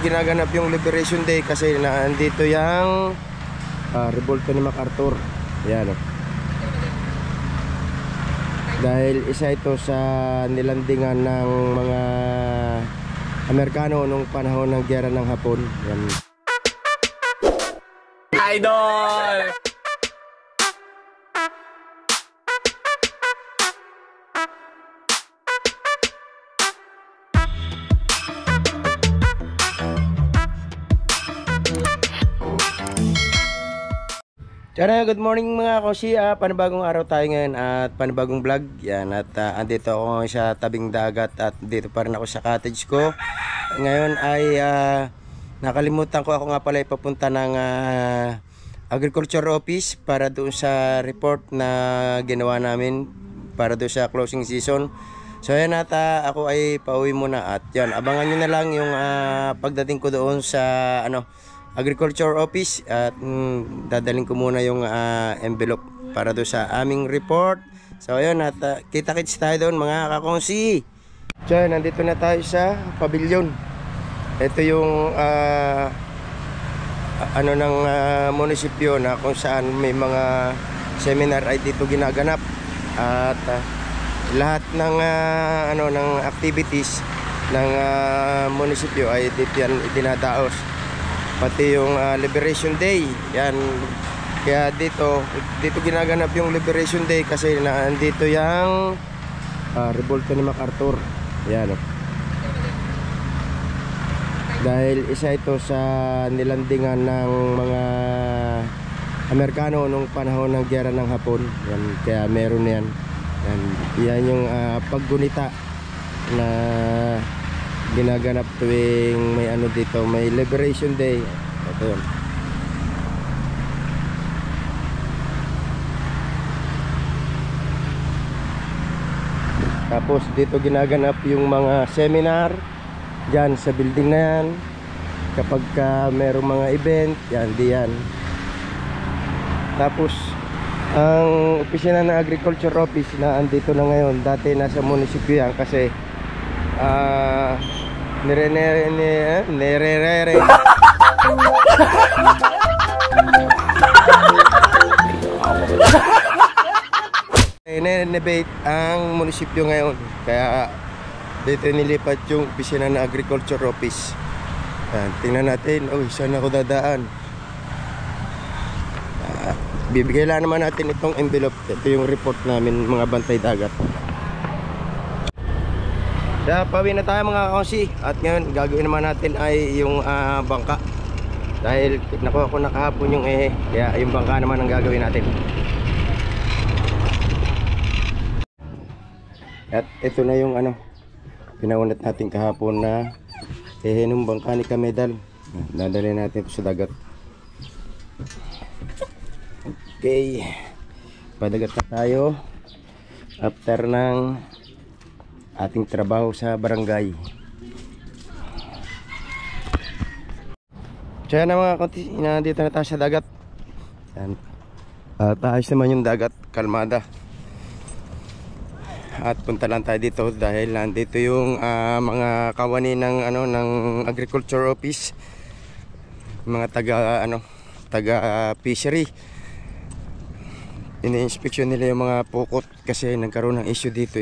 ginaganap yung Liberation Day kasi nandito yung revolta ni MacArthur. Ayan, oh. Dahil isa ito sa nilandingan ng mga Amerikano nung panahon ng giyera ng Hapon. Ayan. Idol! Tara, good morning mga kosi. Panibagong araw tayo ngayon at panibagong vlog. Yan, at andito ako sa tabing dagat at dito pa rin ako sa cottage ko. Ngayon ay nakalimutan ko, ako nga pala ipapunta ng Agriculture Office para doon sa report na ginawa namin para doon sa closing season. So yan, at ako ay pauwi muna at yan, abangan nyo na lang yung pagdating ko doon sa Agriculture Office at dadaling ko muna yung envelope para doon sa aming report. So ayun, at kita-kits tayo doon mga kakongsi. So nandito na tayo sa pavilion. Ito yung ng munisipyo na kung saan may mga seminar ay dito ginaganap. At lahat ng ng activities ng munisipyo ay dito yan itinadaos. Pati yung Liberation Day, yan. Kaya dito ginaganap yung Liberation Day kasi nandito yung revolta ni MacArthur. Yan, oh. Dahil isa ito sa nilandingan ng mga Amerikano nung panahon ng giyera ng Hapon. Yan, kaya meron yan. Yan yung paggunita na ginaganap tuwing may dito, may Liberation Day. Ito yun. Tapos dito ginaganap yung mga seminar dyan sa building na yan. Kapag merong mga event, yan, diyan. Tapos ang opisina ng Agriculture Office na andito na ngayon, dati nasa munisipyo yan kasi renovate ang munisipyo ngayon, kaya dito nilipat yung opisina ng Agriculture Office. Tingnan natin, saan ako dadaan. Bibigay lang naman natin itong envelope. Ito yung report namin mga bantay dagat. Kaya pauwi na tayo mga kakongsi. At ngayon gagawin naman natin ay yung bangka. Dahil nakuha ko nakahapon yung kaya yung bangka naman ang gagawin natin. At ito na yung pinaunat natin kahapon na ng bangka ni Kamedal. Dadalhin natin ito sa dagat. Okay, padagat na tayo after ng ating trabaho sa barangay. So yan na mga konti, nandito na tayo sa dagat. Ayos naman yung dagat, kalmada. At punta lang tayo dito dahil nandito yung mga kawani ng ng Agriculture Office, mga taga fishery. Ini-inspection nila yung mga pukot kasi nagkaroon ng issue dito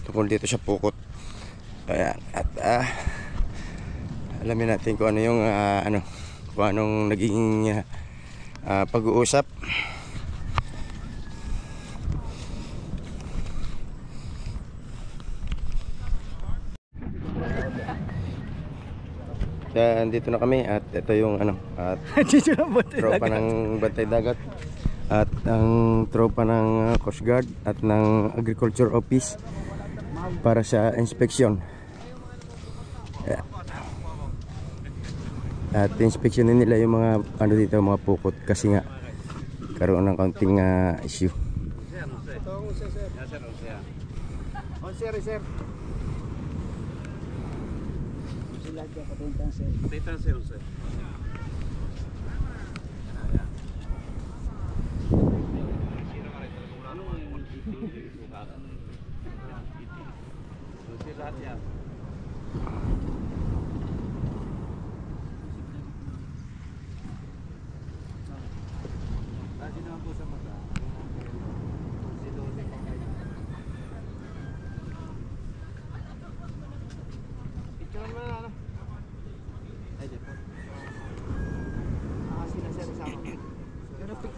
tungkol dito sa pukot. Ayan, at alamin natin kung ano yung kung anong naging pag-uusap. Kaya dito na kami at ito yung at tropa ng bantay dagat at ang tropa ng Coast Guard at ng Agriculture Office para sa inspection. At inspeksyonin nila yung mga dito, mga pukot kasi nga karoon ng kaunting issue.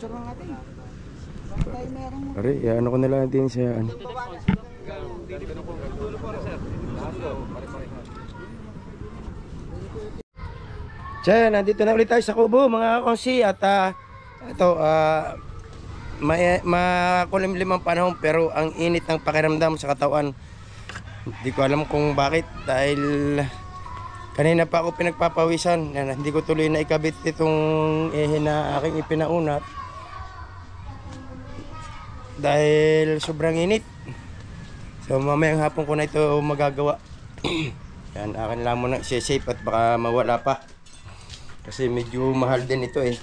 picture ng atin. Bakit tayo merong Pare, ano ko na lang din sa ano. Tiyan, nandito na ulit tayo sa Kubo mga konsi at ito makulimlim ang panahon pero ang init ng pakiramdam sa katawan. Hindi ko alam kung bakit dahil kanina pa ako pinagpapawisan. Yan, hindi ko tuloy na ikabit itong na aking ipinaunat dahil sobrang init. So mamayang hapon ko na ito magagawa. Yan, akin lang muna i-safe at baka mawala pa. Kasi medyo mahal din ito eh.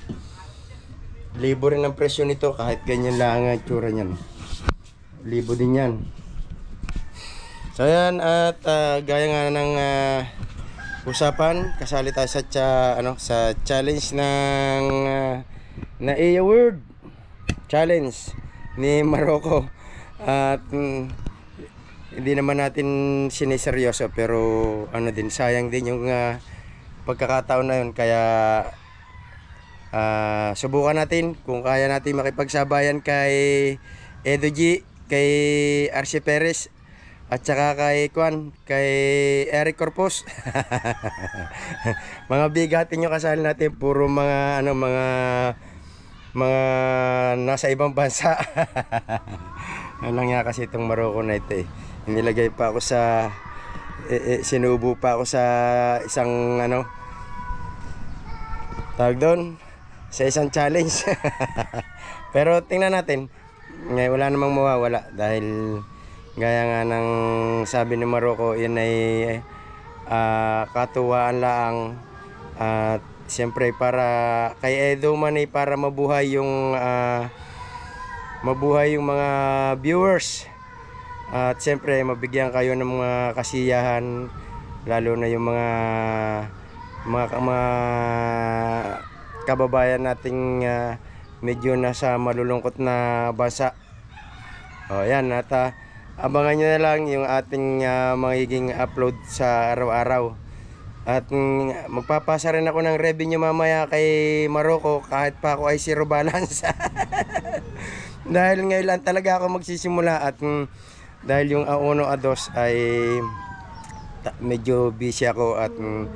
Libo rin ang presyo nito kahit ganyan lang ang itsura niyan. Libo din yan. So yan at gaya nga ng usapan, kasali tayo sa sa challenge ng NAIA World Challenge ni Morocco. At hindi naman natin siniseryoso pero ano din, sayang din yung pagkakataon na yun, kaya subukan natin kung kaya natin makipagsabayan kay Edo G, kay Arce Perez at saka kay Eric Corpus. Mga bigatin yung kasali natin, puro mga mga nasa ibang bansa. Ano nga kasi itong Morocco na ito eh. Inilagay pa ako sa sinubo pa ako sa isang tawag doon, sa isang challenge. Pero tingnan natin, ngayon wala namang mawawala dahil gaya nga ng sabi ni Morocco, yun ay katuwaan lang at siyempre para kay Edo man ay para mabuhay yung mga viewers. At siyempre mabigyan kayo ng mga kasiyahan, lalo na yung mga kababayan nating medyo nasa malulungkot na bansa. O yan, at abangan nyo na lang yung ating magiging upload sa araw-araw. At magpapasa rin ako ng revenue mamaya kay Morocco kahit pa ako ay zero balance. Dahil ngayon lang talaga ako magsisimula at dahil yung A1, A2 ay medyo busy ako at yung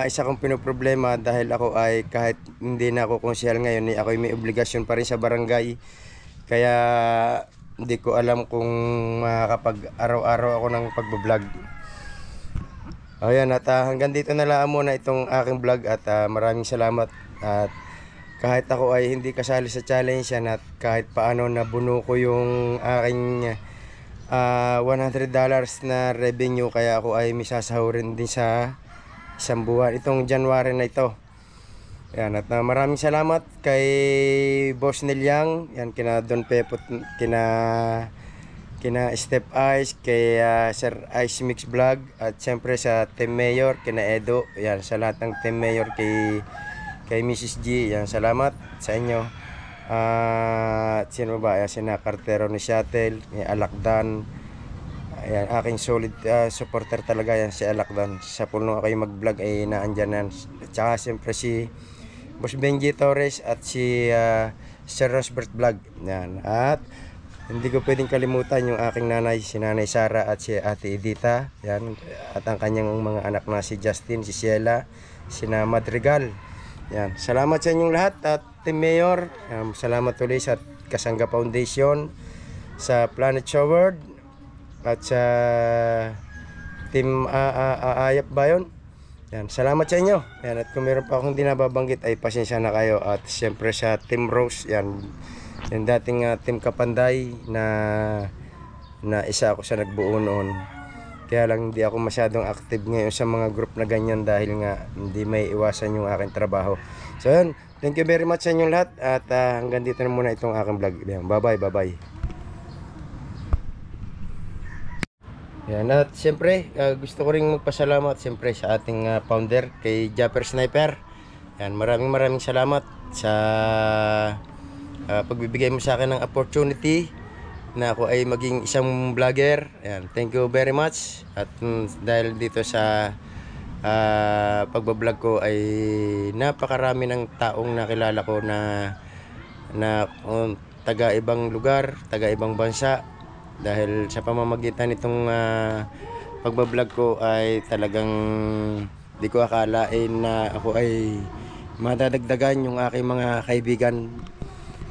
isa kong pinoproblema dahil ako ay kahit hindi na ako konsyal ngayon, ako ay may obligasyon pa rin sa barangay. Kaya hindi ko alam kung makakapag araw-araw ako ng pagbablog. Ayan, at hanggang dito na lang muna itong aking vlog at maraming salamat. At kahit ako ay hindi kasali sa challenge yan at kahit paano nabuno ko yung aking $100 na revenue, kaya ako ay misasahurin din sa isang buwan itong January na ito. Yan, at maraming salamat kay Boss Nilyang, yan, kina Don Pepot, kina Step Ice, kay Sir Ice Mix Vlog, at siyempre sa Team Mayor, kina Edo, yan, sa lahat ng Team Mayor, kay Mrs. G, yan, salamat sa inyo. At sino ba? Ayan, sina Cartero ni Shuttle, ni Alakdan. Ayan, aking solid supporter talaga yan, si Alakdan. Sa puno ako yung mag-vlog ay naandyan yan. At saka siyempre si Boss Benji Torres at si Sir Rosbert Vlog. Yan. At hindi ko pwedeng kalimutan yung aking nanay, si Nanay Sara at si Ate Edita. Yan. At ang kanyang mga anak na si Justin, si Ciela, si Madrigal. Yan. Salamat sa inyong lahat at Team Mayor. Salamat ulit sa Kasangga Foundation, sa Planet Showard, at sa Team Ayap ba yun? Yan. Salamat sa inyo. Yan. At kung meron pa akong hindi nababanggit ay pasensya na kayo. At siyempre sa Team Rose, yan, yung dating Team Kapanday na isa ako sa nagbuo noon. Kaya lang hindi ako masyadong active ngayon sa mga group na ganyan dahil nga hindi may iwasan yung aking trabaho. So yun, thank you very much sa inyong lahat at hanggang dito na muna itong aking vlog. Bye bye, bye bye. Yan, at siyempre gusto ko ring magpasalamat siyempre sa ating founder kay Japper Sniper. Yan, maraming salamat sa pagbibigay mo sa akin ng opportunity na ako ay maging isang vlogger. Yan, thank you very much. At dahil dito sa pagbablog ko ay napakarami ng taong nakilala ko na na taga ibang lugar, taga ibang bansa. Dahil sa pamamagitan nitong pagbablog ko ay talagang di ko akalain na ako ay madadagdagan yung aking mga kaibigan.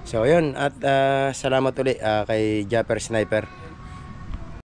So ayun, at salamat ulit kay Japper Sniper.